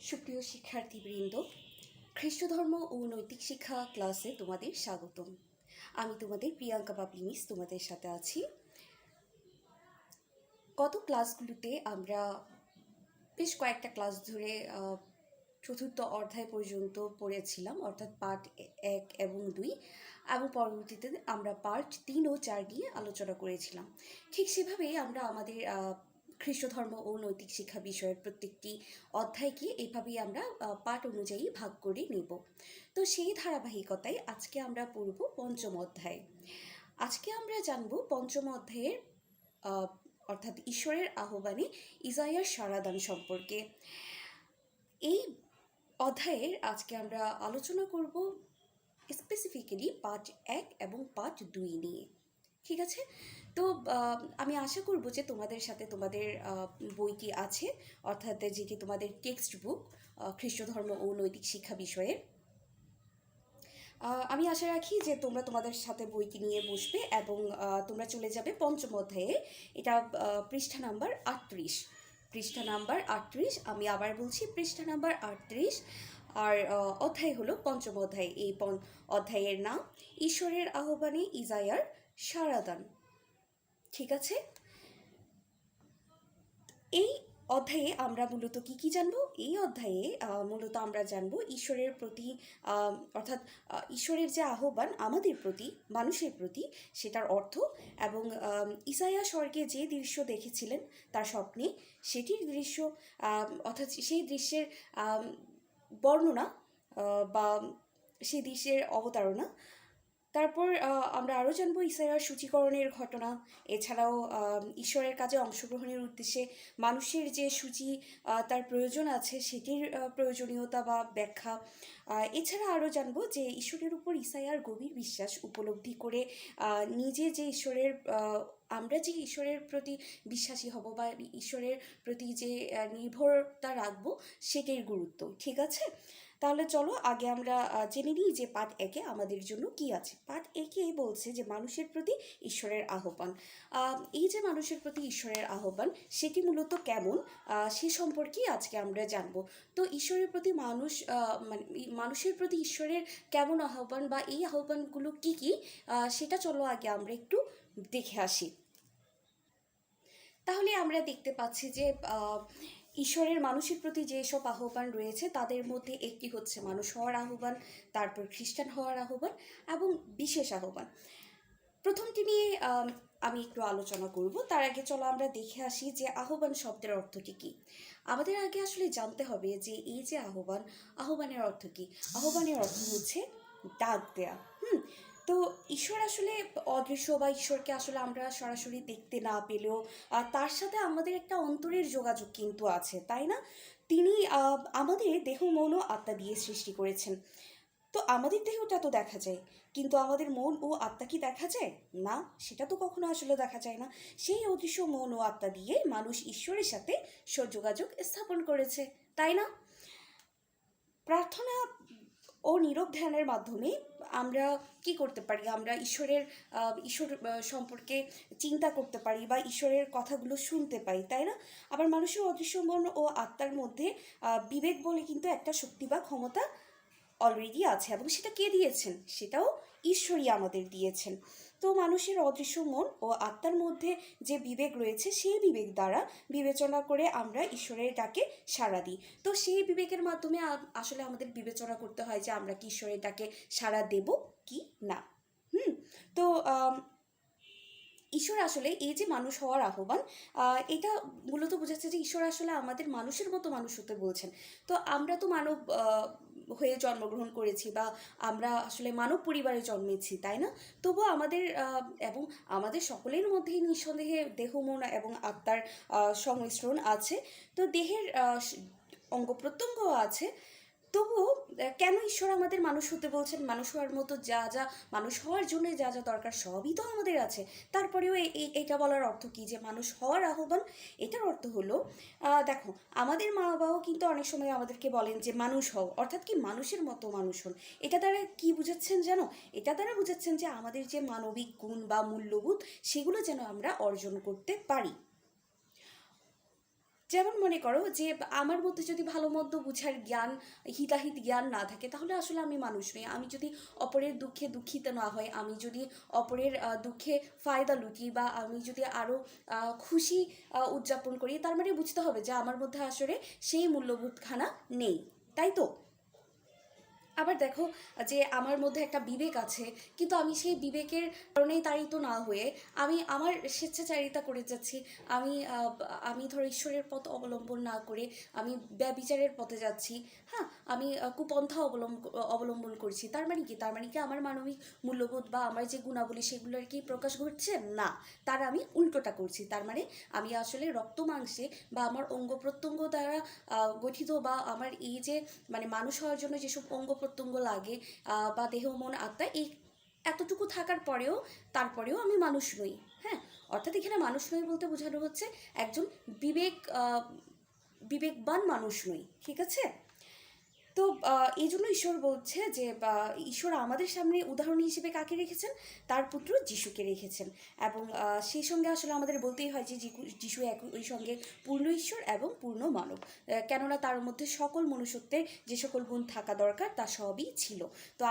সুপ্রিয় শিক্ষার্থীবৃন্দ, খ্রিস্ট ধর্ম ও নৈতিক শিক্ষা ক্লাসে তোমাদের স্বাগতম। আমি তোমাদের প্রিয়াঙ্কা বাবলি মিস তোমাদের সাথে আছি। গত ক্লাসগুলোতে আমরা বেশ কয়েকটা ক্লাস ধরে চতুর্থ অধ্যায় পর্যন্ত পড়েছিলাম, অর্থাৎ পার্ট 1 এবং 2, এবং পরবর্তীতে আমরা পার্ট 3 ও 4 নিয়ে আলোচনা করেছিলাম। ঠিক সেভাবেই আমরা আমাদের খ্রিস্ট ধর্ম ও নৈতিক শিক্ষা বিষয়ের প্রত্যেকটি অধ্যায়কে এভাবেই আমরা পাঠ অনুযায়ী ভাগ করে নেব। তো সেই ধারাবাহিকতায় আজকে আমরা পড়ব পঞ্চম অধ্যায়। আজকে আমরা জানব পঞ্চম অধ্যায়ের অর্থাৎ ঈশ্বরের আহ্বানে ইসাইয়ার সাড়াদান সম্পর্কে। এই অধ্যায়ের আজকে আমরা আলোচনা করব স্পেসিফিক্যালি পার্ট 1 এবং পার্ট 2 নিয়ে। ঠিক আছে? তো আমি আশা করব যে তোমাদের সাথে তোমাদের বইটি আছে, অর্থাৎ যেটি তোমাদের টেক্সট বুক খ্রিস্ট ধর্ম ও নৈতিক শিক্ষা বিষয়ে। আমি আশা রাখি যে তোমরা তোমাদের সাথে বইটি নিয়ে বসবে এবং তোমরা চলে যাবে পঞ্চম অধ্যায়ে। এটা পৃষ্ঠা নাম্বার 38। পৃষ্ঠা নাম্বার 38, আমি আবার বলছি পৃষ্ঠা নাম্বার 38। আর অধ্যায় হলো পঞ্চম অধ্যায়। এই অধ্যায়ের নাম ঈশ্বরের আহ্বানে ইসাইয়ার সাড়াদান। ঠিক আছে? এই অধ্যায়ে আমরা মূলত কি জানবো? এই অধ্যায়ে মূলত আমরা জানবো ঈশ্বরের প্রতি, অর্থাৎ ঈশ্বরের যে আহ্বান আমাদের প্রতি, মানুষের প্রতি, সেটার অর্থ, এবং ইসাইয়া স্বর্গে যে দৃশ্য দেখেছিলেন তার স্বপ্নে, সেটির দৃশ্য, অর্থাৎ সেই দৃশ্যের বর্ণনা বা সেই দৃশ্যের অবতারণা। তারপর আমরা আরও জানবো ইসাইয়ার সূচীকরণের ঘটনা, এছাড়াও ঈশ্বরের কাজে অংশগ্রহণের উদ্দেশ্যে মানুষের যে সূচি তার প্রয়োজন আছে সেটির প্রয়োজনীয়তা বা ব্যাখ্যা। এছাড়া আরও জানবো যে ঈশ্বরের উপর ইসাইয়ার গভীর বিশ্বাস উপলব্ধি করে নিজে যে ঈশ্বরের, আমরা যে ঈশ্বরের প্রতি বিশ্বাসী হব বা ঈশ্বরের প্রতি যে নির্ভরতা রাখবো সেটির গুরুত্ব। ঠিক আছে? তাহলে চলো আগে আমরা জেনে নিই যে পার্ট 1-এ আমাদের জন্য কি আছে। পার্ট 1-এ বলছে যে মানুষের প্রতি ঈশ্বরের আহ্বান। এই যে মানুষের প্রতি ঈশ্বরের আহ্বান, সেটি মূলত কেমন সে সম্পর্কেই আজকে আমরা জানবো। তো ঈশ্বরের প্রতি মানুষের প্রতি ঈশ্বরের কেমন আহ্বান বা এই আহ্বানগুলো কি কি, সেটা চলো আগে আমরা একটু দেখে আসি। তাহলে আমরা দেখতে পাচ্ছি যে ঈশ্বরের মানুষের প্রতি যেসব আহ্বান রয়েছে তাদের মধ্যে একটি হচ্ছে মানুষ হওয়ার আহ্বান, তারপর খ্রিস্টান হওয়ার আহ্বান এবং বিশেষ আহ্বান। প্রথমটি নিয়ে আমি একটু আলোচনা করব। তার আগে চলো আমরা দেখে আসি যে আহ্বান শব্দের অর্থটি কী। আমাদের আগে আসলে জানতে হবে যে এই যে আহ্বানের অর্থ কী। আহ্বানের অর্থ হচ্ছে ডাক দেয়া। তো ঈশ্বর আসলে অদৃশ্য, বা ঈশ্বরকে আসলে আমরা সরাসরি দেখতে না পেলেও তার সাথে আমাদের একটা অন্তরের যোগাযোগ কিন্তু আছে, তাই না? তিনি আমাদের দেহ, মন ও আত্মা দিয়ে সৃষ্টি করেছেন। তো আমাদের দেহটা তো দেখা যায়, কিন্তু আমাদের মন ও আত্মা কি দেখা যায়? না, সেটা তো কখনো আসলে দেখা যায় না। সেই অদৃশ্য মন ও আত্মা দিয়ে মানুষ ঈশ্বরের সাথে যোগাযোগ স্থাপন করেছে, তাই না? প্রার্থনা ও নীরব ধ্যানের মাধ্যমে আমরা কি করতে পারি? আমরা ঈশ্বর সম্পর্কে চিন্তা করতে পারি বা ঈশ্বরের কথাগুলো শুনতে পাই, তাই না? আবার মানুষের অদৃশ্য মন ও আত্মার মধ্যে বিবেক বলে কিন্তু একটা শক্তি বা ক্ষমতা অলরেডি আছে, এবং সেটা কে দিয়েছেন? সেটাও ঈশ্বরই আমাদের দিয়েছেন। তো মানুষের অদৃশ্য মন ও আত্মার মধ্যে যে বিবেক রয়েছে, সেই বিবেক দ্বারা বিবেচনা করে আমরা ঈশ্বরের ডাকে সাড়া দিই। তো সেই বিবেকের মাধ্যমে আসলে আমাদের বিবেচনা করতে হয় যে আমরা কি ঈশ্বরের ডাকে সাড়া দেব কি না। তো ঈশ্বর আসলে এই যে মানুষ হওয়ার আহ্বান, এটা মূলত বোঝাচ্ছে যে ঈশ্বর আসলে আমাদের মানুষের মতো মানুষ হতে বলছেন। তো আমরা তো মানব হয়ে জন্মগ্রহণ করেছি, বা আমরা আসলে মানব পরিবারে জন্মেছি, তাই না? তবুও এবং আমাদের সকলের মধ্যেই নিঃসন্দেহে দেহ, মন এবং আত্মার সংমিশ্রণ আছে। তো দেহের অঙ্গ প্রত্যঙ্গ আছে। তবুও কেন ঈশ্বর আমাদের মানুষ হতে বলছেন? মানুষ হওয়ার মতো মানুষ হওয়ার জন্য যা যা দরকার সবই তো আমাদের আছে। তারপরেও এইটা বলার অর্থ কী যে মানুষ হওয়ার আহ্বান? এটার অর্থ হলো, দেখো, আমাদের মা বাবাও কিন্তু অনেক সময় আমাদেরকে বলেন যে মানুষ হও, অর্থাৎ কি মানুষের মতো মানুষ হন। এটা দ্বারা কি বুঝাচ্ছেন জানো? এটা দ্বারা বুঝাচ্ছেন যে আমাদের যে মানবিক গুণ বা মূল্যবোধ, সেগুলো যেন আমরা অর্জন করতে পারি। যেমন মনে করো যে আমার মধ্যে যদি ভালো মন্দ বুঝার জ্ঞান, হিতাহিত জ্ঞান না থাকে, তাহলে আসলে আমি মানুষ নই। আমি যদি অপরের দুঃখে দুঃখিত না হয়, আমি যদি অপরের দুঃখে ফায়দা লুটি, বা আমি যদি আরও খুশি উদযাপন করি, তার মানে বুঝতে হবে যে আমার মধ্যে আসলে সেই মূল্যবোধখানা নেই, তাই তো? আবার দেখো যে আমার মধ্যে একটা বিবেক আছে, কিন্তু আমি সেই বিবেকের কারণেই তাড়িত না হয়ে আমি আমার স্বেচ্ছাচারিতা করে যাচ্ছি। আমি ধরো ঈশ্বরের পথ অবলম্বন না করে আমি ব্যভিচারের পথে যাচ্ছি। হ্যাঁ, আমি কুপন্থা অবলম্বন করছি। তার মানে কি? তার মানে কি আমার মানবিক মূল্যবোধ বা আমার যে গুণাবলী সেগুলোর কি প্রকাশ ঘটছে? না, তার আমি উল্টোটা করছি। তার মানে আমি আসলে রক্ত মাংসে বা আমার অঙ্গ প্রত্যঙ্গ দ্বারা গঠিত, বা আমার এই যে মানে মানুষ হওয়ার জন্য যেসব অঙ্গ প্রত্যঙ্গ লাগে, বা দেহ মন আত্মা, এই এতটুকু থাকার পরেও তারপরেও আমি মানুষ নই। হ্যাঁ, অর্থাৎ এখানে মানুষ নই বলতে বোঝানো হচ্ছে একজন বিবেক বিবেকবান মানুষ নই, ঠিক আছে? তো এই জন্য ঈশ্বর বলছে যে ঈশ্বর আমাদের সামনে উদাহরণ হিসেবে কাকে রেখেছেন? তার পুত্র যিশুকে রেখেছেন। এবং সেই সঙ্গে আসলে আমাদের বলতেই হয় যে যিশু ওই সঙ্গে পূর্ণ ঈশ্বর এবং পূর্ণ মানব। কেননা তার মধ্যে সকল মনুষ্যত্বের যে সকল গুণ থাকা দরকার তা সবই ছিল। তো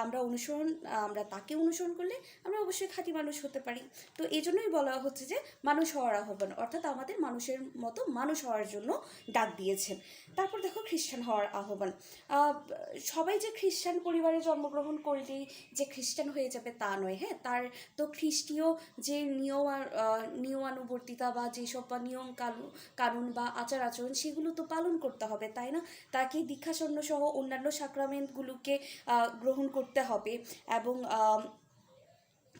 আমরা তাকে অনুসরণ করলে আমরা অবশ্যই খাঁটি মানুষ হতে পারি। তো এই জন্যই বলা হচ্ছে যে মানুষ হওয়ার আহ্বান, অর্থাৎ আমাদের মানুষের মতো মানুষ হওয়ার জন্য ডাক দিয়েছেন। তারপর দেখো খ্রিস্টান হওয়ার আহ্বান। সবাই যে খ্রিস্টান পরিবারে জন্মগ্রহণ করলেই যে খ্রিস্টান হয়ে যাবে তা নয়। হ্যাঁ, তার তো খ্রিস্টীয় যে নিয়মানুবর্তিতা বা যেসব বা নিয়ম কানুন বা আচার আচরণ, সেগুলো তো পালন করতে হবে, তাই না? তাকে দীক্ষাস্বর্ণ সহ অন্যান্য সাক্রামেন্টগুলোকে গ্রহণ করতে হবে। এবং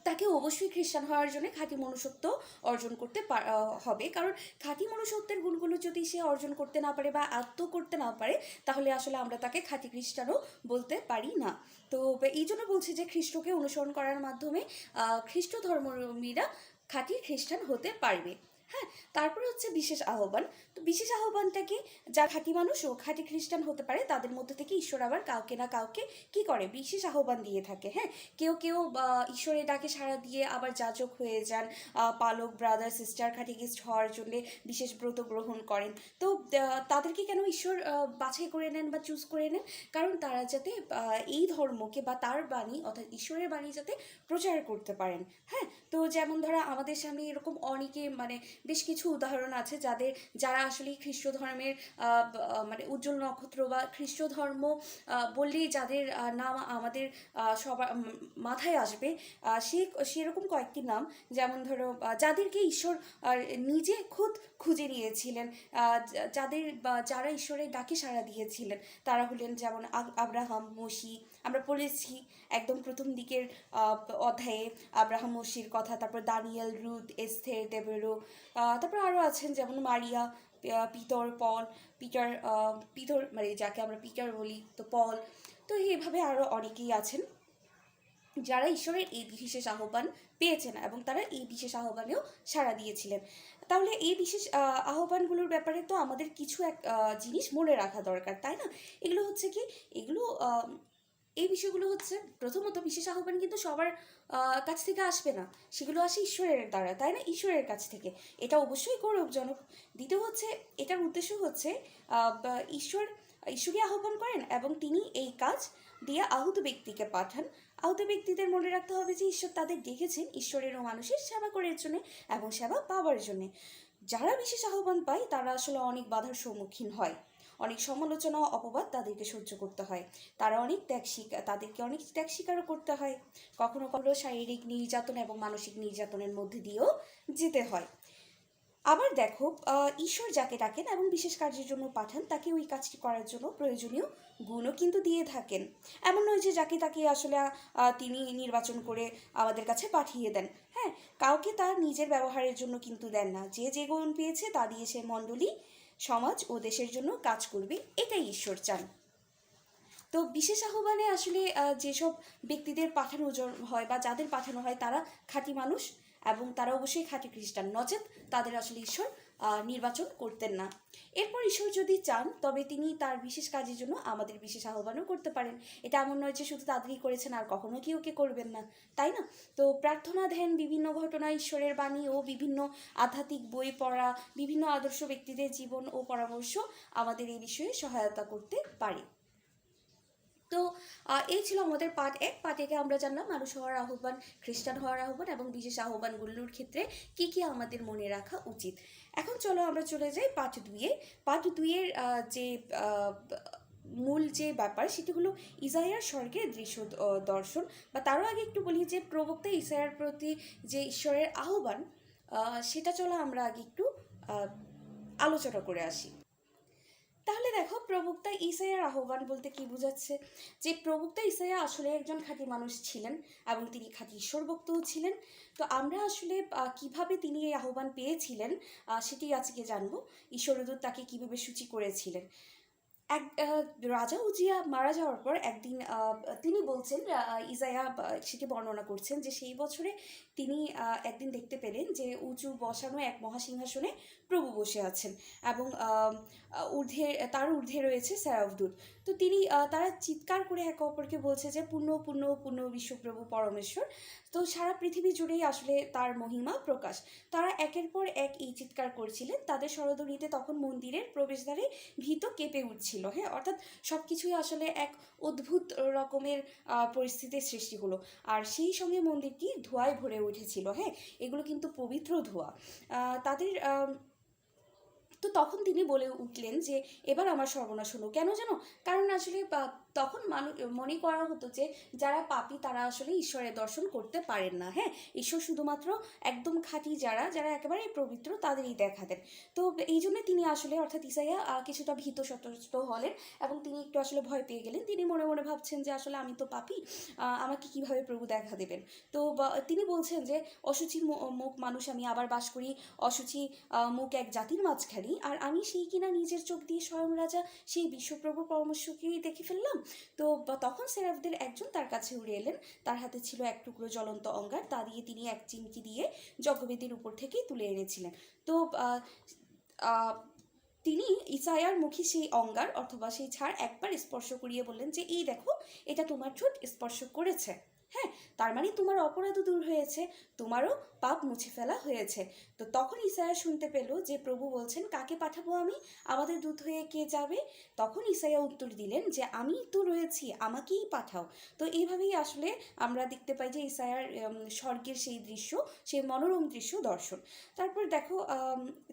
তাকে অবশ্যই খ্রিস্টান হওয়ার জন্য খাঁটি মনুষ্যত্ব অর্জন করতে হবে। কারণ খাঁটি মনুষ্যত্বের গুণগুলো যদি সে অর্জন করতে না পারে বা আত্ম করতে না পারে, তাহলে আসলে আমরা তাকে খাঁটি খ্রিস্টানও বলতে পারি না। তো এই জন্য বলছি যে খ্রিস্টকে অনুসরণ করার মাধ্যমে খ্রিস্ট ধর্মীরা খাঁটি খ্রিস্টান হতে পারবে। হ্যাঁ, তারপরে হচ্ছে বিশেষ আহ্বান। তো বিশেষ আহ্বানটা কি? যা খাঁটি মানুষ ও খাঁটি খ্রিস্টান হতে পারে, তাদের মধ্যে থেকে ঈশ্বর আবার কাউকে না কাউকে কি করে? বিশেষ আহ্বান দিয়ে থাকে। হ্যাঁ, কেউ কেউ ঈশ্বরের ডাকে সাড়া দিয়ে আবার যাজক হয়ে যান, পালক, ব্রাদার, সিস্টার, খাটিকিস্ট হওয়ার জন্য বিশেষ ব্রত গ্রহণ করেন। তো তাদেরকে কেন ঈশ্বর বাছাই করে নেন বা চুজ করে নেন? কারণ তারা যাতে এই ধর্মকে বা তার বাণী অর্থাৎ ঈশ্বরের বাণী যাতে প্রচার করতে পারেন। হ্যাঁ, তো যেমন ধরো আমাদের সামনে এরকম অনেকে মানে বেশ কিছু উদাহরণ আছে যারা আসলে খ্রিস্ট ধর্মের মানে উজ্জ্বল নক্ষত্র, বা খ্রিস্ট ধর্ম বললেই যাদের নাম আমাদের সবার মাথায় আসবে, সেরকম কয়েকটি নাম। যেমন ধরো যাদেরকে ঈশ্বর নিজে খুদ খুঁজে নিয়েছিলেন, যারা ঈশ্বরের ডাকে সাড়া দিয়েছিলেন, তারা হলেন যেমন আব্রাহাম, মসি। আমরা পড়েছি একদম প্রথম দিকের অধ্যায়ে আব্রাহাম, মসির কথা। তারপর দানিয়েল, রুথ, এস্থের, দেবেরো। তারপর আরও আছেন যেমন মারিয়া, পিতর মানে যাকে আমরা পিটার বলি, তো পল। তো এইভাবে আরও অনেকেই আছেন যারা ঈশ্বরের এই বিশেষ আহ্বান পেয়েছেন এবং তারা এই বিশেষ আহ্বানেও সাড়া দিয়েছিলেন। তাহলে এই বিশেষ আহ্বানগুলোর ব্যাপারে তো আমাদের কিছু এক জিনিস মনে রাখা দরকার, তাই না? এগুলো হচ্ছে কি? এগুলো এই বিষয়গুলো হচ্ছে, প্রথমত বিশেষ আহ্বান কিন্তু সবার কাছ থেকে আসবে না, সেগুলো আসে ঈশ্বরের দ্বারা, তাই না? ঈশ্বরের কাছ থেকে, এটা অবশ্যই গৌরবজনক। দ্বিতীয় হচ্ছে, এটার উদ্দেশ্য হচ্ছে ঈশ্বরই আহ্বান করেন এবং তিনি এই কাজ দিয়ে আহত ব্যক্তিকে পাঠান। আহত ব্যক্তিদের মনে রাখতে হবে যে ঈশ্বর তাদের ডেকেছেন ঈশ্বরের ও মানুষের সেবা করার জন্য এবং সেবা পাওয়ার জন্য। যারা বিশেষ আহ্বান পায় তারা আসলে অনেক বাধার সম্মুখীন হয়, অনেক সমালোচনা, অপবাদ তাদেরকে সহ্য করতে হয়। তাদেরকে অনেক ত্যাগ স্বীকারও করতে হয়। কখনো কখনো শারীরিক নির্যাতন এবং মানসিক নির্যাতনের মধ্যে দিয়েও যেতে হয়। আবার দেখো, ঈশ্বর যাকে ডাকেন এবং বিশেষ কার্যের জন্য পাঠান, তাকে ওই কাজটি করার জন্য প্রয়োজনীয় গুণও কিন্তু দিয়ে থাকেন। এমন নয় যে যাকে তাকে আসলে তিনি নির্বাচন করে আমাদের কাছে পাঠিয়ে দেন। হ্যাঁ, কাউকে তার নিজের ব্যবহারের জন্য কিন্তু দেন না। যে যে গুণ পেয়েছে তা দিয়ে সে মণ্ডলী, সমাজ ও দেশের জন্য কাজ করবে, এটাই ঈশ্বর চান। তো বিশেষ আহ্বানে আসলে যেসব ব্যক্তিদের পাঠানো হয় বা যাদের পাঠানো হয় তারা খাঁটি মানুষ এবং তারা অবশ্যই খাঁটি খ্রিস্টান, নচেত তাদের আসলে ঈশ্বর নির্বাচন করতেন না। এরপর ঈশ্বর যদি চান তবে তিনি তার বিশেষ কাজের জন্য আমাদের বিশেষ আহ্বানও করতে পারেন। এটা এমন নয় যে শুধু তাদেরই করেছেন আর কখনো কি ওকে করবেন না, তাই না? তো প্রার্থনা, ধ্যান, বিভিন্ন ঘটনা, ঈশ্বরের বাণী ও বিভিন্ন আধ্যাত্মিক বই পড়া, বিভিন্ন আদর্শ ব্যক্তিদের জীবন ও পরামর্শ আমাদের এই বিষয়ে সহায়তা করতে পারে। তো এই ছিল আমাদের পার্ট 1। পার্ট 1-এ আমরা জানলাম মানুষ হওয়ার আহ্বান, খ্রিস্টান হওয়ার আহ্বান এবং বিশেষ আহ্বানগুলোর ক্ষেত্রে কি কি আমাদের মনে রাখা উচিত। এখন চলো আমরা চলে যাই পার্ট 2-এ। পার্ট 2-এর যে মূল যে ব্যাপার সেটি হলো ইসাইয়ার স্বর্গের দৃশ্য দর্শন। বা তারও আগে একটু বলি যে প্রবক্তা ইসাইয়ার প্রতি যে ঈশ্বরের আহ্বান, সেটা চলো আমরা আগে একটু আলোচনা করে আসি। তাহলে দেখো, প্রবক্তা ইসাইয়ার আহ্বান বলতে কি বোঝাচ্ছে? যে প্রবক্তা ইসাইয়া আসলে একজন খাঁটি মানুষ ছিলেন এবং তিনি খাঁটি ঈশ্বরভক্তও ছিলেন। তো আমরা আসলে কিভাবে তিনি এই আহ্বান পেয়েছিলেন সেটি আজকে জানবো। ঈশ্বরদূত তাকে কিভাবে সূচি করেছিলেন। এক রাজা উজিয়া মারা যাওয়ার পর একদিন তিনি বলছেন, ইসাইয়া সেটি বর্ণনা করছেন যে সেই বছরে তিনি একদিন দেখতে পেলেন যে উঁচু বসানো এক মহাসিংহাসনে প্রভু বসে আছেন এবং তার ঊর্ধ্বে রয়েছে সেরাফদূত। তো তিনি তারা চিৎকার করে একে অপরকে বলছে যে পূর্ণ পূর্ণ পূর্ণ বিশ্বপ্রভু পরমেশ্বর। তো সারা পৃথিবী জুড়েই আসলে তার মহিমা প্রকাশ। তারা একের পর এক এই চিৎকার করছিলেন। তাদের স্বরধ্বনিতে তখন মন্দিরের প্রবেশদ্বারে ভীত কেঁপে উঠছিল। হ্যাঁ, অর্থাৎ সব কিছুই আসলে এক অদ্ভুত রকমের পরিস্থিতির সৃষ্টি হলো। আর সেই সঙ্গে মন্দিরটি ধোঁয়ায় ভরে উঠেছিল। হ্যাঁ, এগুলো কিন্তু পবিত্র ধোঁয়া। তাদের তো তখন তিনি বলে উঠলেন যে এবার আমার সর্বনাশ হলো। কেন জানো? কারণ আসলে তখন মানুষ মনে করা হতো যে যারা পাপী তারা আসলে ঈশ্বরের দর্শন করতে পারেন না। হ্যাঁ, ঈশ্বর শুধুমাত্র একদম খাঁটি যারা যারা একেবারে পবিত্র তাদেরই দেখা দেন। তো এই জন্য তিনি আসলে অর্থাৎ ইসাইয়া কিছুটা ভীত সন্ত্রস্ত হলেন এবং তিনি একটু আসলে ভয় পেয়ে গেলেন। তিনি মনে মনে ভাবছেন যে আসলে আমি তো পাপী, আমাকে কিভাবে প্রভু দেখা দেবেন। তো তিনি বলছেন যে অশুচি মুখ মানুষ আমি, আবার বাস করি অশুচি মুখ এক জাতির মাঝখানে, আর আমি সেই কিনা নিজের চোখ দিয়ে স্বয়ং রাজা সেই বিশ্বপ্রভুর পরামর্শকেই দেখে ফেললাম। তো তখন সেরাফদের একজন তার কাছে উড়ে এলেন। তার হাতে ছিল এক টুকরো জ্বলন্ত অঙ্গার। তা দিয়ে তিনি এক চিমটি দিয়ে যজ্ঞবেদীর উপর থেকেই তুলে এনেছিলেন। তো তিনি ইসায়ার মুখে সেই অঙ্গার অথবা সেই ছাড় একবার স্পর্শ করিয়ে বললেন যে এই দেখো, এটা তোমার ঠোঁট স্পর্শ করেছে। হ্যাঁ, তার মানে তোমার অপরাধও দূর হয়েছে, তোমারও পাপ মুছে ফেলা হয়েছে। তো তখন ইসায়া শুনতে পেল যে প্রভু বলছেন, কাকে পাঠাবো আমি? আমাদের দূত হয়ে কে যাবে? তখন ইসায়া উত্তর দিলেন যে আমি তো রয়েছি, আমাকেই পাঠাও। তো এইভাবেই আসলে আমরা দেখতে পাই যে ইসায়ার স্বর্গের সেই দৃশ্য, সেই মনোরম দৃশ্য দর্শন। তারপর দেখো,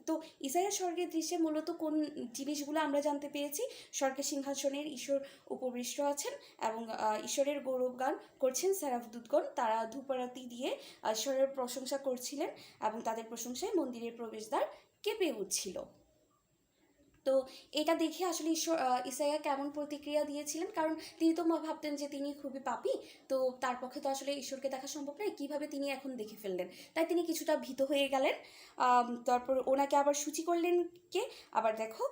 তো ইসায়া স্বর্গের দৃশ্যে মূলত কোন জিনিসগুলো আমরা জানতে পেয়েছি? স্বর্গের সিংহাসনের ঈশ্বর উপবিষ্ট আছেন এবং ঈশ্বরের গৌরব গান করছেন সেরাফদূতগণ। তারা ধূপারতি দিয়ে ঈশ্বরের প্রশংসা করছিলেন এবং তাদের প্রশংসায় মন্দিরের প্রবেশদ্বার কেঁপে উঠছিল। তো এটা দেখে আসলে ইসাইয়া কেমন প্রতিক্রিয়া দিয়েছিলেন? কারণ তিনি তো ভাবতেন যে তিনি খুবই পাপী, তো তার পক্ষে তো আসলে ঈশ্বরকে দেখা সম্ভব নয়। কীভাবে তিনি এখন দেখে ফেললেন? তাই তিনি কিছুটা ভীত হয়ে গেলেন। তারপর ওনাকে আবার সূচি করলেন কে? আবার দেখো,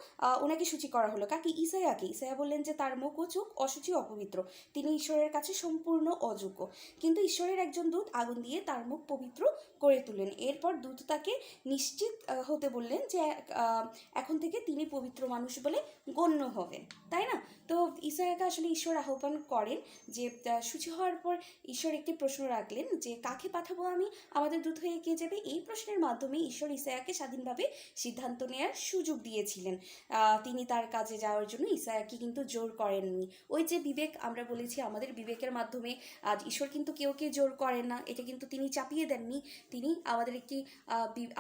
ওনাকে সূচি করা হলো কাকে? ইসাইয়াকে। ইসাইয়া বললেন যে তার মুখ ও চোখ অশুচি, অপবিত্র, তিনি ঈশ্বরের কাছে সম্পূর্ণ অযোগ্য। কিন্তু ঈশ্বরের একজন দূত আগুন দিয়ে তার মুখ পবিত্র করে তুললেন। এরপর দূত তাকে নিশ্চিত হতে বললেন যে এখন থেকে তিনি পবিত্র মানুষ বলে গণ্য হবেন, তাই না? তো ইসায়াকে আসলে ঈশ্বর আহ্বান করেন যে সূচি হওয়ার পর ঈশ্বর একটি প্রশ্ন রাখলেন যে কাকে পাঠাবো আমি? আমাদের দূত হয়ে কে যাবে? এই প্রশ্নের মাধ্যমে ঈশ্বর ইসায়াকে স্বাধীনভাবে সিদ্ধান্ত নেওয়ার সুযোগ দিয়েছিলেন। তিনি তার কাজে যাওয়ার জন্য ইসায়াকে কিন্তু জোর করেননি। ওই যে বিবেক, আমরা বলেছি আমাদের বিবেকের মাধ্যমে আজ ঈশ্বর কিন্তু কেউকে জোর করেন না, এটা কিন্তু তিনি চাপিয়ে দেননি। তিনি আমাদের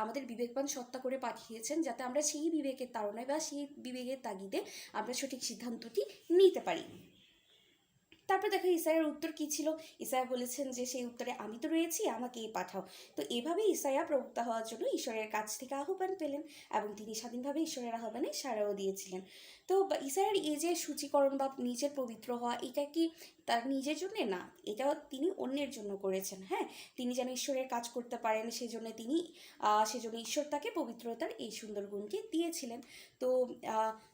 আমাদের বিবেকবান সত্তা করে পাঠিয়েছেন যাতে আমরা সেই বিবেকের তাড়নায় বা সেই বিবেকের তাগিদে আমরা সঠিক সিদ্ধান্তটি নিতে পারি। তারপর দেখো ইসায়ার উত্তর কী ছিল? ইসায়া বলেছেন যে সেই উত্তরে আমি তো রয়েছি, আমাকেই পাঠাও। তো এভাবে ইসায়া প্রবক্তা হওয়ার জন্য ঈশ্বরের কাছ থেকে আহ্বান পেলেন এবং তিনি স্বাধীনভাবে ঈশ্বরের আহ্বানে সাড়াও দিয়েছিলেন। তো ইসায়ার এই যে সূচিকরণ বা নিজের পবিত্র হওয়া, এটা কি তার নিজের জন্যে না, এটা তিনি অন্যের জন্য করেছেন। হ্যাঁ, তিনি যেন ঈশ্বরের কাজ করতে পারেন, সেজন্য ঈশ্বর তাকে পবিত্রতার এই সুন্দর গুণটি দিয়েছিলেন। তো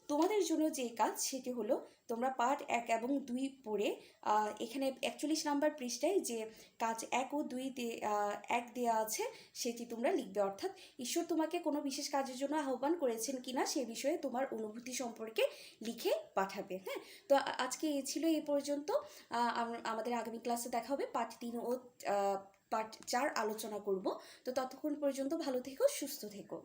তোমাদের জন্য যে কাজ সেটি হলো, তোমরা পাঠ 1 এবং 2 পড়ে এখানে 41 নাম্বার পৃষ্ঠায় যে কাজ 1 ও 2 এক দেওয়া আছে সেটি তোমরা লিখবে। অর্থাৎ ঈশ্বর তোমাকে কোনো বিশেষ কাজের জন্য আহ্বান করেছেন কিনা সে বিষয়ে তোমার অনুভূতি সম্পর্কে লিখে পাঠাবে। হ্যাঁ, তো আজকে এই ছিল এই পর্যন্ত। আমাদের আগামী ক্লাসে দেখা হবে, পার্ট 3 ও পার্ট 4 আলোচনা করব। তো ততক্ষণ পর্যন্ত ভালো থেকো, সুস্থ থেকো।